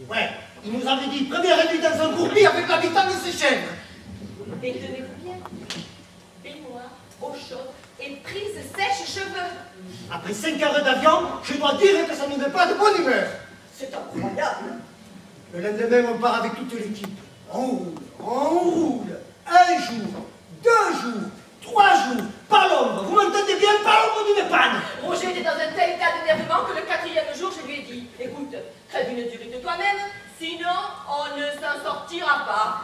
Ouais, il nous avait dit première nuit dans un gourbi avec l'habitant de ses chèvres. Et tenez-vous bien, baignoire, eau chaude et prise sèche-cheveux. Après 5 heures d'avion, je dois dire que ça ne met pas de bonne humeur. C'est incroyable. Le lendemain, on part avec toute l'équipe. On roule. 1 jour, 2 jours, 3 jours, pas l'ombre. Vous m'entendez bien, pas l'ombre d'une panne. Roger était dans un tel état d'énervement que le 4e jour, je lui ai dit, écoute, crève une durite de toi-même, sinon on ne s'en sortira pas.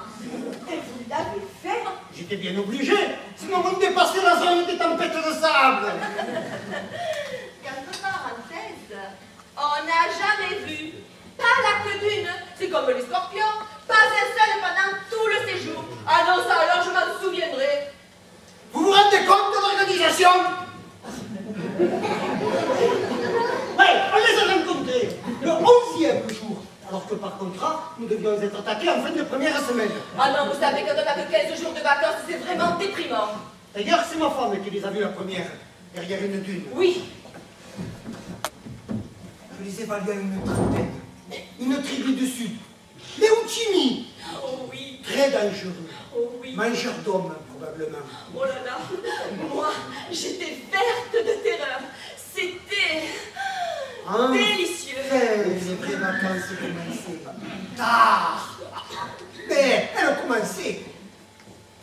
Et vous l'avez fait? J'étais bien obligé, sinon on dépassait la zone des tempêtes de sable. Entre parenthèses, on n'a jamais vu, pas la queue d'une, c'est comme les scorpions, pas un seul pendant tout le séjour. Ah non, ça alors je m'en souviendrai. Vous vous rendez compte de l'organisation? Oui, on les a rencontrés le 11e jour, alors que par contrat, nous devions être attaqués en fin de première semaine. Ah non, vous savez, quand on n'a que 15 jours de vacances, c'est vraiment déprimant. D'ailleurs, c'est ma femme qui les a vus la première, derrière une dune. Oui. Je les évalue à une trentaine. Une tribu du Sud. Les Uchini. Oh oui. Très dangereux. Oh oui. Mangeurs d'hommes, probablement. Oh là là. Moi, j'étais verte de terreur. C'était délicieux. Les vraies vacances commençaient. Tard. Mais elles ont commencé.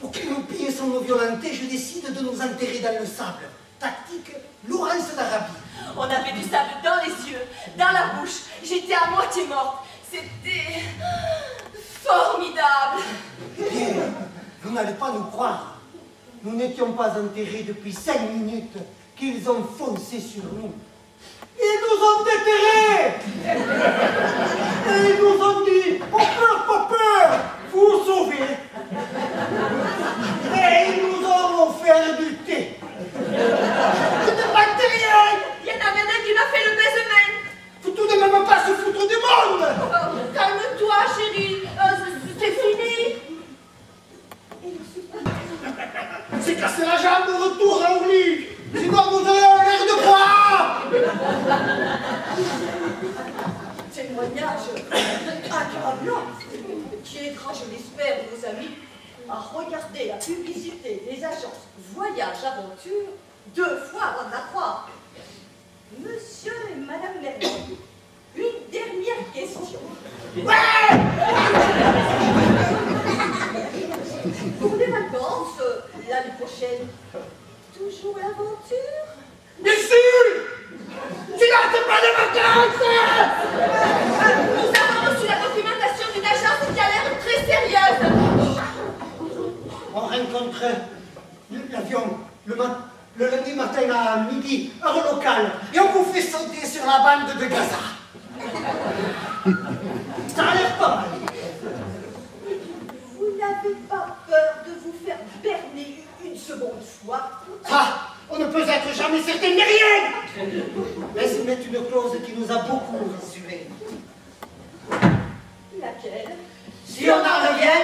Pour qu'ils nous pillent sans nous violenter, je décide de nous enterrer dans le sable. Tactique, Laurence d'Arabie. On avait du sable dans les yeux, dans la bouche. J'étais à moitié morte. C'était formidable. Eh bien, vous n'allez pas nous croire. Nous n'étions pas enterrés depuis 5 minutes qu'ils ont foncé sur nous. Ils nous ont déterrés. Et ils nous ont dit, pas peur, vous sauvez. Et ils nous ont offert du thé. De bactériens. Il y en avait un qui m'a fait le baisement. Faut tout de même pas se foutre du monde. Oh, calme-toi, chérie. C'est fini. C'est casser la jambe au retour à Orly. Sinon vous aurez un l'air de quoi? Témoignage accablant qui aidera, je l'espère, vos amis à regarder la publicité des agences Voyage Aventure 2 fois avant de la croire. Monsieur et Madame Merlin, une dernière question. Ouais. Pour les vacances, l'année prochaine, toujours l'aventure? Bien sûr. Sinon c'est pas de vacances. Nous avons reçu la documentation d'une agence qui a l'air très sérieuse. On rencontre l'avion le lundi matin à midi, heure locale, et on vous fait sauter sur la bande de Gaza. Ça a l'air pas mal. Vous n'avez pas peur de vous faire berner une seconde fois? Ah, on ne peut être jamais certain de rien. Laisse mettre une clause qui nous a beaucoup rassurés. Laquelle? Si on en revient,